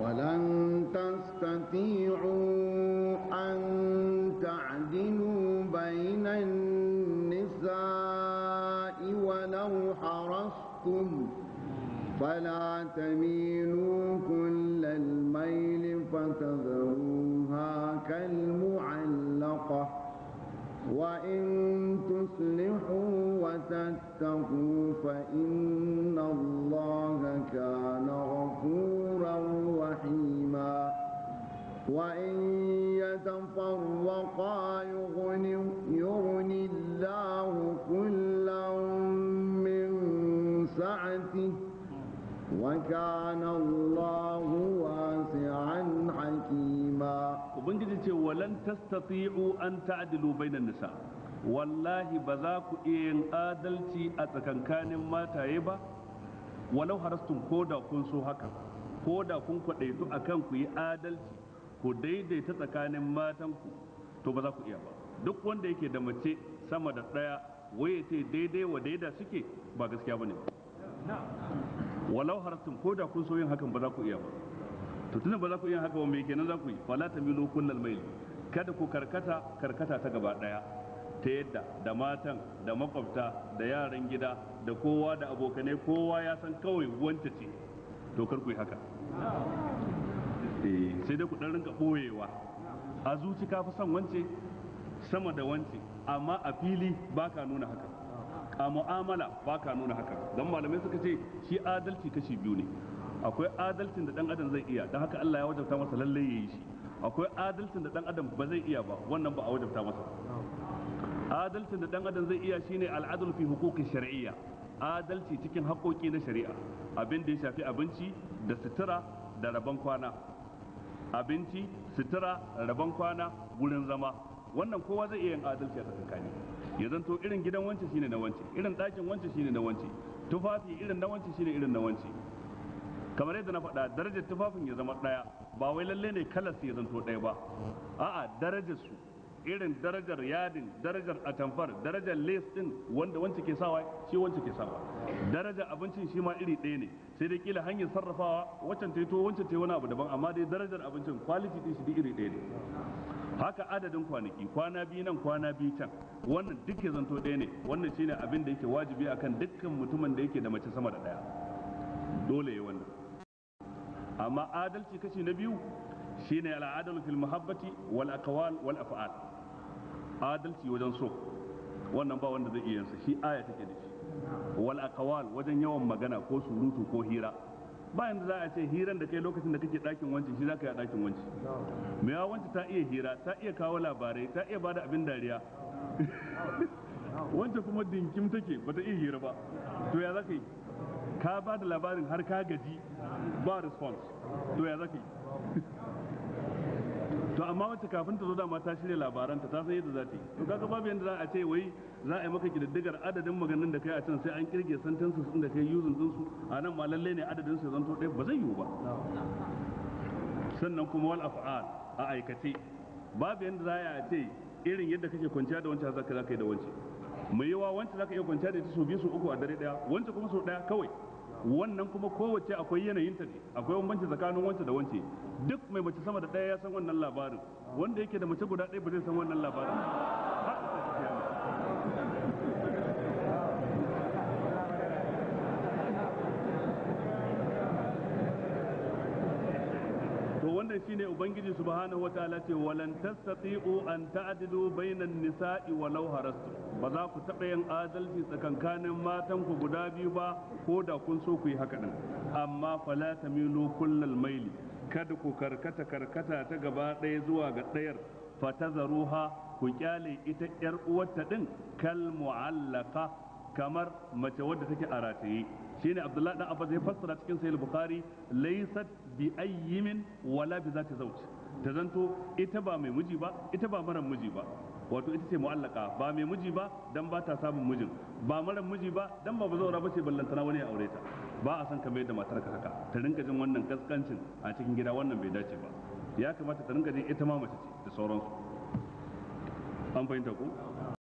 ولن تستطيعوا أن تعدلوا بين النساء ولو حرصتم فلا تميلوا كل الميل فتذروها كالمعلقة وإن تصلحوا وتتقوا فإن الله كان غفورا رحيما وإن يتفرقا يغن الله كلا من سعته وكان الله واسعا حكيما ubangiji ce walan tastati'u an ta'dilu bainan nisa wallahi ba za ku iya yin adalci a tsakankanin mataye ba walau harastum ko da kun so haka ko da kun kwadaitu akan ku yi adalci ku daidaita tsakanin matanku to ba za ku iya ba duk wanda yake da mace sama da ɗaya waye ce daidai wa daida suke ba gaskiya bane walau harastum ko da kun so yin hakan ba za ku iya ba to tunda ba za ku iya haka ba me kenan za ku yi fala tamilu kullal mail kada ku karkata ta gaba daya ta yadda da matan da makwabta da yaran gida da kowa da abokanai kowa ya san kawai wanta ce to kar ku yi haka sai dai ku dan rinka boyewa a zuci ka fi son wance sama da wance amma a fili baka nuna haka a mu'amala baka nuna haka dan malamai suka ce shi adalci kashi biyu ne akwai adalcin da dan adam zai iya dan haka Allah ya wajabta masa lalle yayi shi akwai adalcin da dan adam ba zai iya ba wannan ba a wajabta masa adalcin da dan adam zai iya shine al'adl fi huquqi shar'iyya adalci cikin haƙoƙi na shari'a abin da ya shafi abinci da sutura da rabon kwana abinci sutura rabon kwana gurin zama wannan kowa zai iya yin adalci a tsakani ya zanto irin gidan wance shine na wance irin ɗakin wance shine na wance tufafi irin na wance shine irin na wance kamar yadda na faɗa darajar tufafin ya zama ɗaya ba wai lalle ne kalas ya zanto ɗaya ba a'a darajar su irin darajar yadin darajar atamfar darajar les din wanda wance ke sawa shi wance ke sawa darajar abincin shi ma iri ɗaya ne sai dai kila hanyar sarrafawa waccan ta to wancan ta wani abu daban amma dai darajar abincin quality din shi duk iri ɗaya ne haka adadin kwanaki kwana biyu nan kwana biyu can wannan duk ya zanto ɗaya ne wannan shine abin da yake wajibi akan dukkan mutumin da yake da mace sama da ɗaya dole ya wannan amma adalci kashi na biyu shine al'adalu fil muhabbati wal aqwal wal af'al adalci wajen so wannan ba wanda zai iya yansa shi aya take da shi wal aqwal wajen yawan magana ko surutu ko hira bayan da za a ce hiran da kai lokacin da kake dakin wanci shi zaka yi a dakin wanci me ya wanci ta iya hira ta iya kawo labarai ta iya bada abin dariya wancan kuma dinkim take bata iya hira ba to ya zaka yi ka ba da labarin har ka gaji ba response to ya zaka yi to amma wacce kafin ta zo dama ta shirya labaranta ta san yadda za ta yi to kaga babu yadda za a ce wai za a yi maka kididdigar adadin maganin da kai a can sai an kirge sentences din da kai using din su a nan ma lalle ne adadin su zanto ɗaya ba zai yiwu ba sannan kuma wal af'al a aikace babu yadda za a ce irin yadda kake kwanciya da wancan zaka yi da wancan mai yawa wancan zaka iya kwanciya da ita so biyu so uku a dare daya wancan kuma so daya kawai wannan kuma kowace akwai yanayinta ne akwai bambanci tsakanin wance da wance duk mai mace sama da ɗaya ya san wannan labarin wanda yake da mace guda ɗaya ba zai san wannan labarin to wannan shine ubangiji subhanahu wataala ce walan tastati'u an ta'dilu bainan nisa'i walau harastu ba za ku taɓa yin adalci tsakankanin matan ku guda biyu ba ko da kun so ku yi haka din amma fala tamilu kullal maili kada ku karkata ta gaba ɗaya zuwa ga ɗayar fatazaruha ku kyale ita yar uwarta din kal mu'allaqa kamar mace wadda take a rataye shine Abdullahi dan Abbas ya fassara cikin Sahih Bukhari laysat bi ayyimin wala bi zati zawj ta zanto ita ba mai miji ba ita ba mara miji ba wato ita ce mu'allaka ba mai miji ba dan ba ta samun mijin ba mara miji ba dan ba bazaura bace ballantana wani ya aure ta ba a san kamar yadda matar ka haka ta rinka jin wannan kaskancin a cikin gida wannan bai dace ba ya kamata ta rinka jin ita ma mace ce da sauransu an fahimta ko